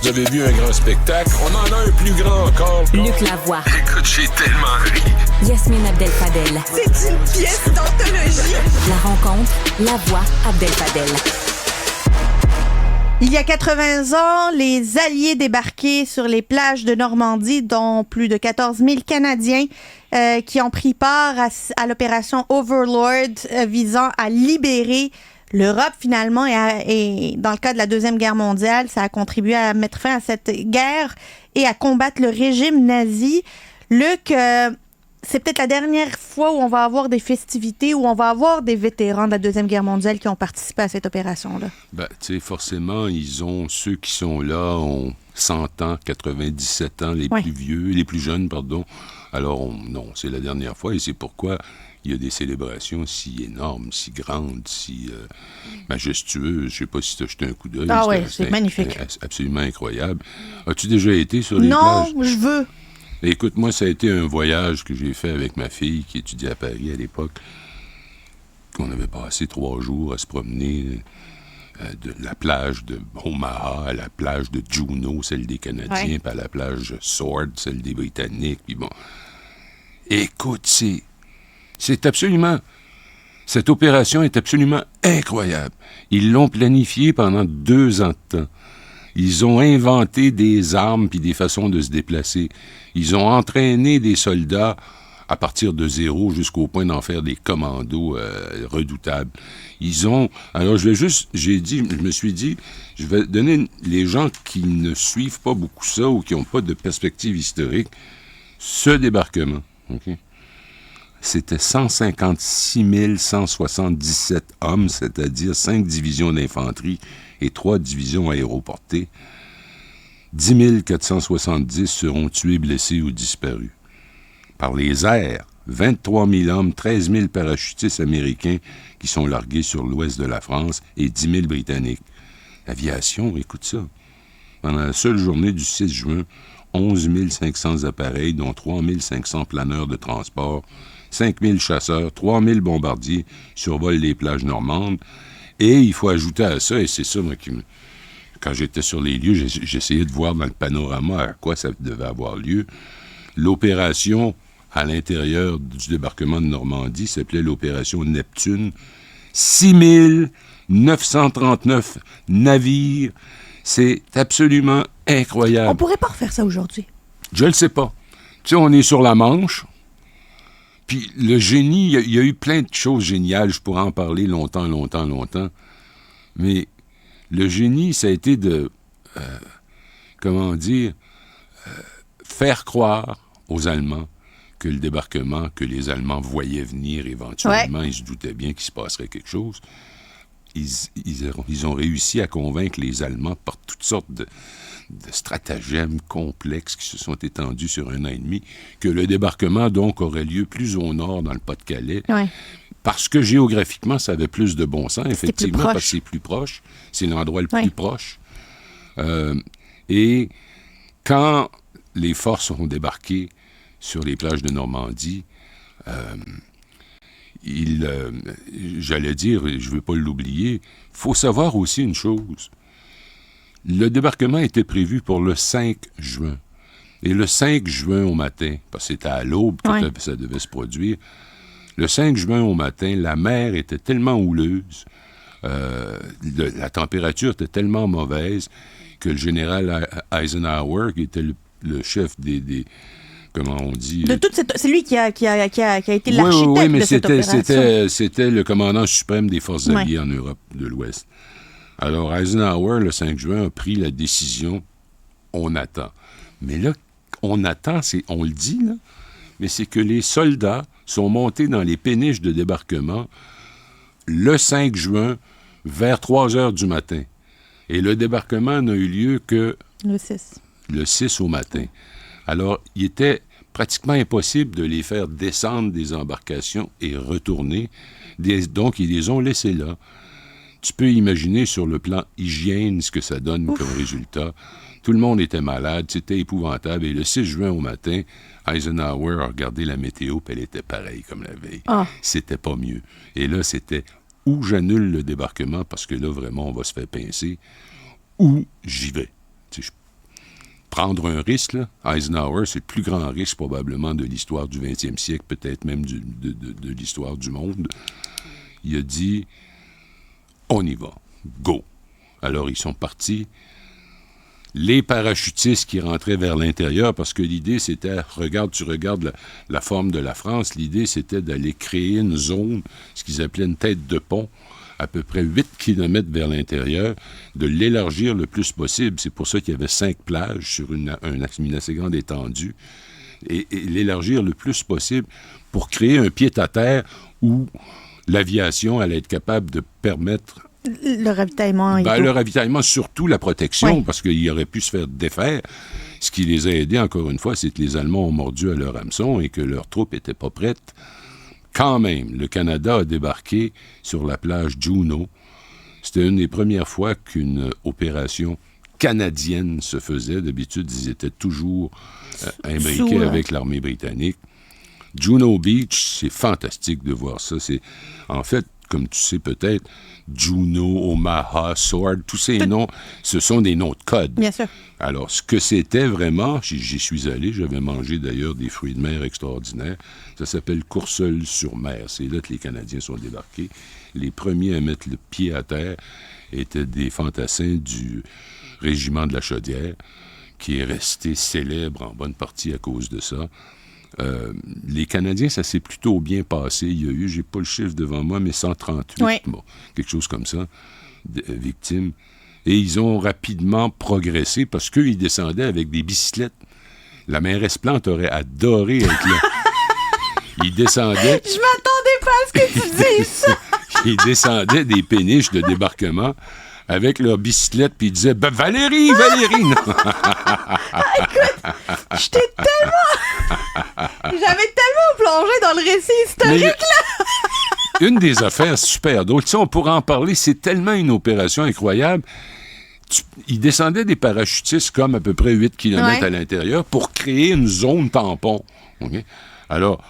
Vous avez vu un grand spectacle? On en a un plus grand encore. Luc Lavoie. Écoute, j'ai tellement ri. Yasmine Abdel-Fadel. C'est une pièce d'anthologie. La rencontre, Lavoie Abdel-Fadel. Il y a 80 ans, les Alliés débarquaient sur les plages de Normandie, dont plus de 14 000 Canadiens qui ont pris part à l'opération Overlord visant à libérer l'Europe, finalement. Et dans le cas de la Deuxième Guerre mondiale, ça a contribué à mettre fin à cette guerre et à combattre le régime nazi. Luc, c'est peut-être la dernière fois où on va avoir des festivités, où on va avoir des vétérans de la Deuxième Guerre mondiale qui ont participé à cette opération-là. Ben, tu sais, forcément, ceux qui sont là ont 100 ans, 97 ans, les plus vieux, les plus jeunes, pardon. Alors, non, c'est la dernière fois et c'est pourquoi il y a des célébrations si énormes, si grandes, si majestueuses. Je sais pas si tu as jeté un coup d'œil. Ah oui, c'est magnifique. Absolument incroyable. As-tu déjà été sur les plages? Non, je veux. Écoute, moi, ça a été un voyage que j'ai fait avec ma fille qui étudiait à Paris à l'époque. On avait passé 3 jours à se promener de la plage de Omaha à la plage de Juneau, celle des Canadiens, puis à la plage Sword, celle des Britanniques, puis bon. Écoute, c'est absolument... Cette opération est absolument incroyable. Ils l'ont planifiée pendant 2 ans de temps. Ils ont inventé des armes puis des façons de se déplacer. Ils ont entraîné des soldats à partir de 0 jusqu'au point d'en faire des commandos redoutables. Alors, je me suis dit, je vais donner les gens qui ne suivent pas beaucoup ça ou qui n'ont pas de perspective historique, ce débarquement. OK? C'était 156 177 hommes, c'est-à-dire 5 divisions d'infanterie et 3 divisions aéroportées. 10 470 seront tués, blessés ou disparus. Par les airs, 23 000 hommes, 13 000 parachutistes américains qui sont largués sur l'ouest de la France et 10 000 Britanniques. L'aviation, écoute ça. Pendant la seule journée du 6 juin, 11 500 appareils, dont 3 500 planeurs de transport, 5 000 chasseurs, 3 000 bombardiers survolent les plages normandes. Et il faut ajouter à ça, et c'est ça, moi, quand j'étais sur les lieux, j'essayais de voir dans le panorama à quoi ça devait avoir lieu. L'opération à l'intérieur du débarquement de Normandie s'appelait l'opération Neptune. 6 939 navires. C'est absolument incroyable. On pourrait pas refaire ça aujourd'hui. Je le sais pas. Tu sais, on est sur la Manche. Puis le génie, il y a eu plein de choses géniales. Je pourrais en parler longtemps. Mais le génie, ça a été de, faire croire aux Allemands que le débarquement, que les Allemands voyaient venir éventuellement, ils se doutaient bien qu'il se passerait quelque chose. Ils ont réussi à convaincre les Allemands par toutes sortes de stratagèmes complexes qui se sont étendus sur 1 an et demi, que le débarquement, donc, aurait lieu plus au nord, dans le Pas-de-Calais, parce que géographiquement, ça avait plus de bon sens, effectivement, parce que c'est plus proche, c'est l'endroit le plus proche. Et quand les forces ont débarqué sur les plages de Normandie, j'allais dire, je ne veux pas l'oublier, il faut savoir aussi une chose. Le débarquement était prévu pour le 5 juin. Et le 5 juin au matin, parce que c'était à l'aube que ça devait se produire, le 5 juin au matin, la mer était tellement houleuse, la température était tellement mauvaise que le général Eisenhower, qui était le chef des comment on dit... C'est lui qui a été l'architecte de cette opération. C'était le commandant suprême des forces alliées en Europe de l'Ouest. Alors, Eisenhower, le 5 juin, a pris la décision, on attend. Mais là, on attend, on le dit, là, mais c'est que les soldats sont montés dans les péniches de débarquement le 5 juin vers 3 heures du matin. Et le débarquement n'a eu lieu que... Le 6 au matin. Alors, il était pratiquement impossible de les faire descendre des embarcations et retourner. Donc, ils les ont laissés là. Tu peux imaginer sur le plan hygiène ce que ça donne comme résultat. Tout le monde était malade, c'était épouvantable. Et le 6 juin au matin, Eisenhower a regardé la météo, puis elle était pareille comme la veille. C'était pas mieux. Et là, c'était ou j'annule le débarquement, parce que là, vraiment, on va se faire pincer, ou j'y vais. prendre un risque, là. Eisenhower, c'est le plus grand risque probablement de l'histoire du 20e siècle, peut-être même de l'histoire du monde. Il a dit, on y va, go. Alors, ils sont partis. Les parachutistes qui rentraient vers l'intérieur, parce que l'idée, c'était, tu regardes la forme de la France, l'idée, c'était d'aller créer une zone, ce qu'ils appelaient une tête de pont, à peu près 8 km vers l'intérieur, de l'élargir le plus possible. C'est pour ça qu'il y avait 5 plages sur une assez grande étendue, et l'élargir le plus possible pour créer un pied-à-terre où l'aviation allait être capable de permettre le ravitaillement. Le ravitaillement, surtout la protection, oui. parce qu'il aurait pu se faire défaire. Ce qui les a aidés, encore une fois, c'est que les Allemands ont mordu à leur hameçon et que leurs troupes n'étaient pas prêtes. Quand même, le Canada a débarqué sur la plage Juno. C'était une des premières fois qu'une opération canadienne se faisait. D'habitude, ils étaient toujours imbriqués avec l'armée britannique. Juno Beach, c'est fantastique de voir ça. C'est, en fait, comme tu sais peut-être, Juno, Omaha, Sword, tous ces noms, ce sont des noms de code. Bien sûr. Alors, ce que c'était vraiment, j'y suis allé, j'avais mangé d'ailleurs des fruits de mer extraordinaires, ça s'appelle Courseulles-sur-Mer. C'est là que les Canadiens sont débarqués. Les premiers à mettre le pied à terre étaient des fantassins du régiment de la Chaudière, qui est resté célèbre en bonne partie à cause de ça. Les Canadiens, ça s'est plutôt bien passé. Il y a eu, j'ai pas le chiffre devant moi, mais 138, oui. Bon, quelque chose comme ça, victimes. Et ils ont rapidement progressé parce qu'eux, ils descendaient avec des bicyclettes. La mairesse Plante aurait adoré être là. Ils descendaient... Je m'attendais pas à ce que tu dises ça! Ils descendaient des péniches de débarquement avec leur bicyclette, puis ils disaient ben, « Valérie! » Non. Écoute, j'étais j'avais tellement plongé dans le récit historique-là! Une des affaires super drôles, tu sais, on pourrait en parler, c'est tellement une opération incroyable. Ils descendaient des parachutistes comme à peu près 8 km à l'intérieur pour créer une zone tampon. Okay? Alors,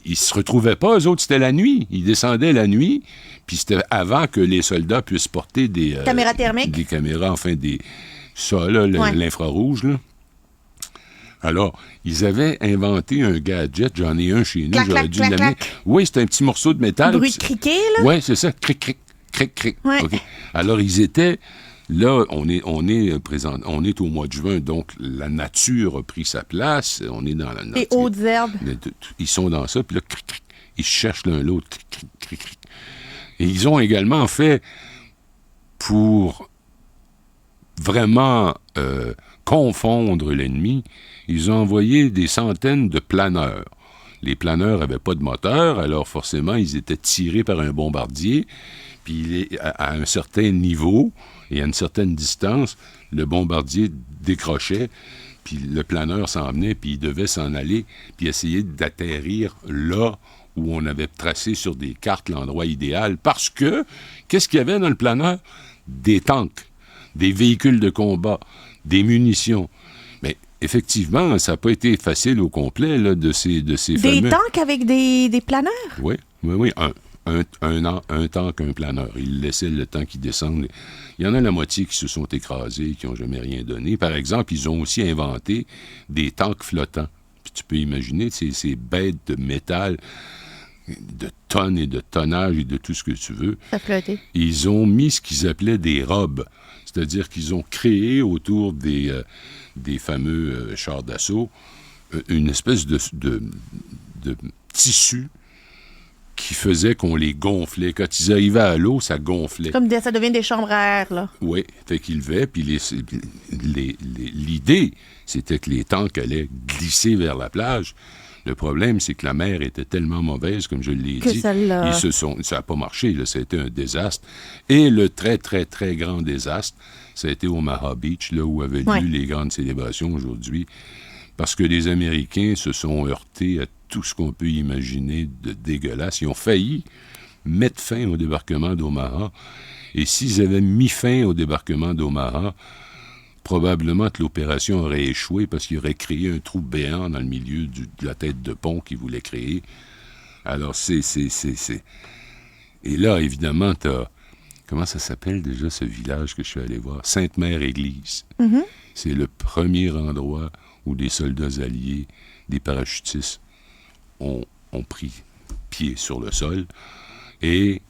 ils se retrouvaient pas, eux autres, c'était la nuit. Ils descendaient la nuit, puis c'était avant que les soldats puissent porter des... caméras thermiques. Des caméras, enfin, ça, là, l'infrarouge, là. Alors, ils avaient inventé un gadget, j'en ai un chez nous, j'aurais dû l'amener. Oui, c'est un petit morceau de métal. Bruit de criquet, là? Oui, c'est ça, cric, cric, cric, cric. Ouais. Okay. Alors, ils étaient... Là, on est au mois de juin, donc la nature a pris sa place. On est dans la nature. Les hautes herbes. Ils sont dans ça, puis là, cric, cric, ils cherchent l'un l'autre, cric, cric, cric, cric. Et ils ont également fait, pour vraiment confondre l'ennemi, ils ont envoyé des centaines de planeurs. Les planeurs n'avaient pas de moteur, alors forcément, ils étaient tirés par un bombardier, puis à un certain niveau et à une certaine distance, le bombardier décrochait, puis le planeur s'en venait, puis il devait s'en aller, puis essayer d'atterrir là où on avait tracé sur des cartes l'endroit idéal, parce que, qu'est-ce qu'il y avait dans le planeur? Des tanks, des véhicules de combat, des munitions. Mais effectivement, ça n'a pas été facile au complet là, de ces fameux... Des tanks avec des planeurs? Oui. Un tank, un planeur. Ils laissaient le temps qu'ils descendent. Il y en a la moitié qui se sont écrasés, qui n'ont jamais rien donné. Par exemple, ils ont aussi inventé des tanks flottants. Puis tu peux imaginer ces bêtes de métal, de tonnes et de tonnage et de tout ce que tu veux. Ça flottait. Ils ont mis ce qu'ils appelaient des robes. C'est-à-dire qu'ils ont créé autour des fameux chars d'assaut une espèce de tissu qui faisait qu'on les gonflait. Quand ils arrivaient à l'eau, ça gonflait. Comme ça devient des chambres à air, là. Oui, fait qu'ils levaient, puis l'idée, c'était que les tanks allaient glisser vers la plage. Le problème, c'est que la mer était tellement mauvaise, comme je l'ai dit, ça n'a pas marché, là, ça a été un désastre. Et le très, très, très grand désastre, ça a été Omaha Beach, là où avaient lieu les grandes célébrations aujourd'hui, parce que les Américains se sont heurtés à tout ce qu'on peut imaginer de dégueulasse. Ils ont failli mettre fin au débarquement d'Omaha. Et s'ils avaient mis fin au débarquement d'Omaha, probablement que l'opération aurait échoué parce qu'il aurait créé un trou béant dans le milieu de la tête de pont qu'ils voulaient créer. Alors, Et là, évidemment, Comment ça s'appelle déjà ce village que je suis allé voir? Sainte-Mère-Église. Mhm. C'est le premier endroit où des soldats alliés, des parachutistes, ont pris pied sur le sol. Et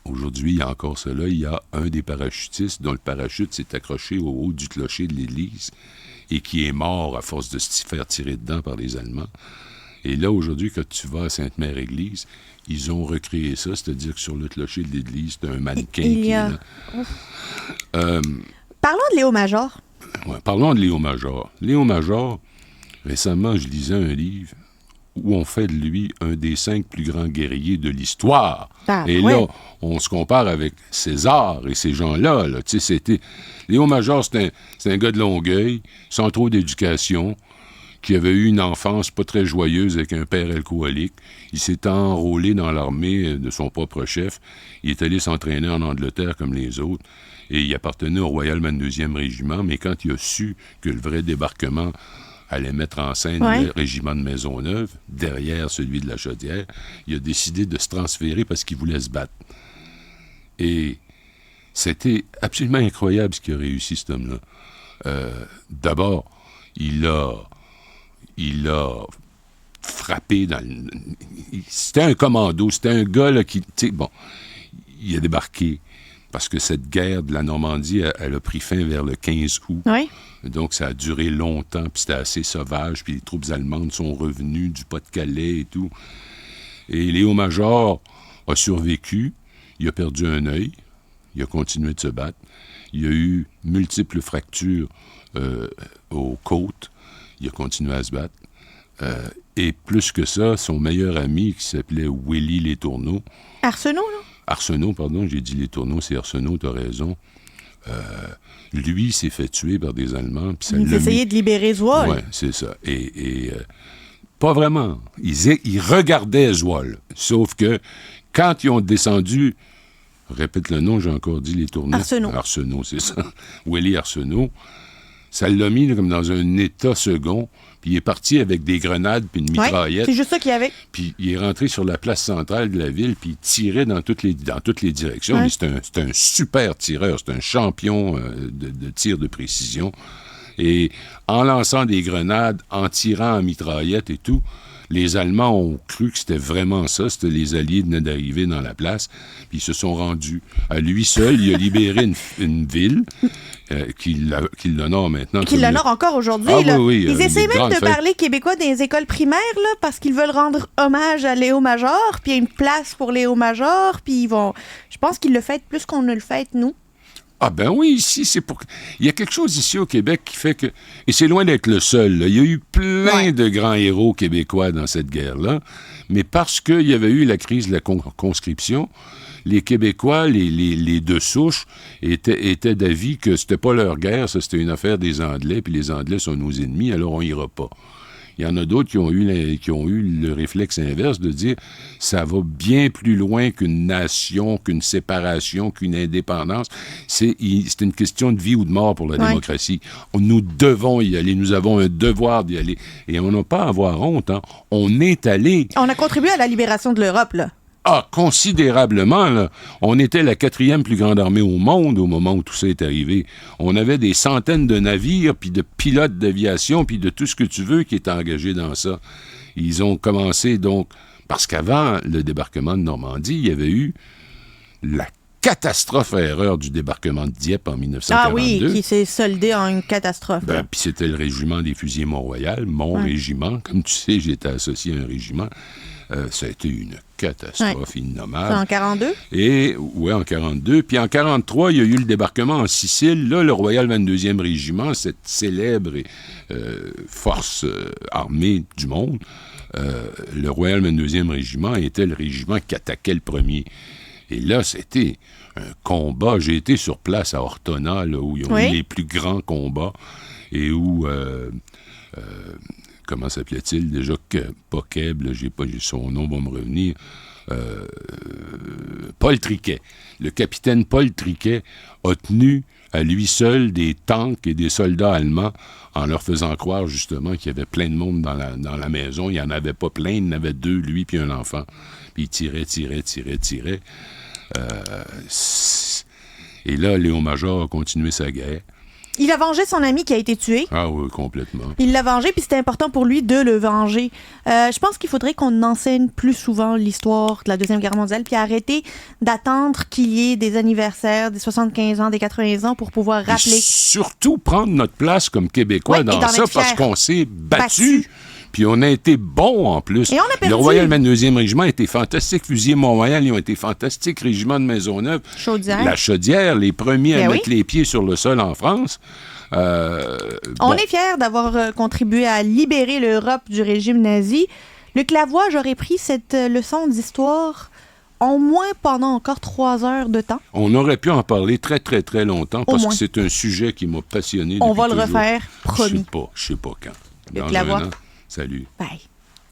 aujourd'hui, il y a encore cela, il y a un des parachutistes dont le parachute s'est accroché au haut du clocher de l'église et qui est mort à force de se faire tirer dedans par les Allemands. Et là, aujourd'hui, quand tu vas à Sainte-Mère-Église, ils ont recréé ça, c'est-à-dire que sur le clocher de l'église, t'as un mannequin qui est là. Parlons de Léo Major. Ouais, parlons de Léo Major. Léo Major, récemment, je lisais un livre où on fait de lui un des 5 plus grands guerriers de l'histoire. Et là, on se compare avec César et ces gens-là. Là. Tu sais, c'était... Léo Major, c'est un gars de Longueuil, sans trop d'éducation, qui avait eu une enfance pas très joyeuse avec un père alcoolique. Il s'est enrôlé dans l'armée de son propre chef. Il est allé s'entraîner en Angleterre comme les autres. Et il appartenait au Royal 22e Régiment. Mais quand il a su que le vrai débarquement allait mettre en scène le régiment de Maisonneuve, derrière celui de la Chaudière, il a décidé de se transférer parce qu'il voulait se battre. Et c'était absolument incroyable ce qu'il a réussi, cet homme-là. D'abord, il a frappé dans le... C'était un commando, c'était un gars là, qui... Bon, il a débarqué parce que cette guerre de la Normandie, elle a pris fin vers le 15 août. Oui. Donc, ça a duré longtemps, puis c'était assez sauvage, puis les troupes allemandes sont revenues du Pas-de-Calais et tout. Et Léo Major a survécu, il a perdu un œil, il a continué de se battre, il a eu multiples fractures aux côtes, il a continué à se battre. Et plus que ça, son meilleur ami, qui s'appelait Willy Letourneau... Arsenault, non? Arsenault, pardon, j'ai dit Letourneau, c'est Arsenault, t'as raison. Lui s'est fait tuer par des Allemands. Ils essayaient de libérer Zwolle. Oui, c'est ça. Et pas vraiment. Ils regardaient Zwolle. Sauf que quand ils ont descendu, répète le nom, j'ai encore dit Letourneau. Arsenault, c'est ça. Willy Arsenault. Ça l'a mis là, comme dans un état second. Puis il est parti avec des grenades puis une mitraillette. C'est juste ça qu'il y avait. Puis il est rentré sur la place centrale de la ville, puis il tirait dans toutes les directions. Mais c'est un super tireur, c'est un champion de tir de précision. Et en lançant des grenades, en tirant en mitraillette et tout, les Allemands ont cru que c'était vraiment ça. C'était les Alliés venaient d'arriver dans la place, puis ils se sont rendus. À lui seul, il a libéré une ville qu'il l'honore maintenant. Qu'il l'honore encore aujourd'hui. Ah, là. oui, ils essaient même de parler québécois dans les écoles primaires là, parce qu'ils veulent rendre hommage à Léo Major, puis il y a une place pour Léo Major, puis ils vont... Je pense qu'ils le fêtent plus qu'on ne le fête, nous. Ah ben oui, ici, c'est pour... Il y a quelque chose ici au Québec qui fait que... Et c'est loin d'être le seul. Là. Il y a eu plein de grands héros québécois dans cette guerre-là, mais parce qu'il y avait eu la crise de la conscription, les Québécois, les deux souches, étaient d'avis que c'était pas leur guerre, ça c'était une affaire des Anglais, puis les Anglais sont nos ennemis, alors on ira pas. Il y en a d'autres qui ont eu le réflexe inverse de dire ça va bien plus loin qu'une nation, qu'une séparation, qu'une indépendance. C'est une question de vie ou de mort pour la démocratie. Nous devons y aller. Nous avons un devoir d'y aller. Et on n'a pas à avoir honte. Hein. On est allé. On a contribué à la libération de l'Europe, là. Ah, considérablement, là. On était la 4e plus grande armée au monde au moment où tout ça est arrivé. On avait des centaines de navires, puis de pilotes d'aviation, puis de tout ce que tu veux qui est engagé dans ça. Ils ont commencé, donc... Parce qu'avant le débarquement de Normandie, il y avait eu la catastrophe à erreur du débarquement de Dieppe en 1942. Ah oui, qui s'est soldé en une catastrophe. Puis c'était le régiment des fusiliers Mont-Royal, mon régiment. Comme tu sais, j'étais associé à un régiment. Ça a été une catastrophe innommable. C'est en 42? Oui, en 42. Puis en 43, il y a eu le débarquement en Sicile. Là, le Royal 22e Régiment, cette célèbre force armée du monde, le Royal 22e Régiment était le régiment qui attaquait le premier. Et là, c'était un combat. J'ai été sur place à Ortona, là, où ils ont eu les plus grands combats et où... comment s'appelait-il? Déjà, pas Keb, son nom va me revenir. Paul Triquet. Le capitaine Paul Triquet a tenu à lui seul des tanks et des soldats allemands en leur faisant croire, justement, qu'il y avait plein de monde dans la maison. Il n'y en avait pas plein, il y en avait 2, lui puis un enfant. Puis il tirait. Et là, Léon Major a continué sa guerre. Il a vengé son ami qui a été tué. Ah oui, complètement. Il l'a vengé, puis c'était important pour lui de le venger. Je pense qu'il faudrait qu'on enseigne plus souvent l'histoire de la Deuxième Guerre mondiale, puis arrêter d'attendre qu'il y ait des anniversaires, des 75 ans, des 80 ans, pour pouvoir rappeler. Et surtout prendre notre place comme Québécois Ouais, et dans d'en ça, être parce fiers. qu'on s'est battu. Puis on a été bons en plus. Et on a perdu. Le Royal 22e Régiment a été fantastique. Fusiliers Mont-Royal, ils ont été fantastiques. Régiment de Maisonneuve. Chaudière. La Chaudière, les premiers Ben à oui. mettre les pieds sur le sol en France. On Bon. est fiers d'avoir contribué à libérer l'Europe du régime nazi. Luc Lavoie, j'aurais pris cette leçon d'histoire au moins pendant encore 3 heures de temps. On aurait pu en parler très, très, très longtemps parce moins. que c'est un sujet qui m'a passionné On depuis va le toujours. refaire, promis. Je sais pas quand. Luc Dans Lavoie. un an. Salut. Bye.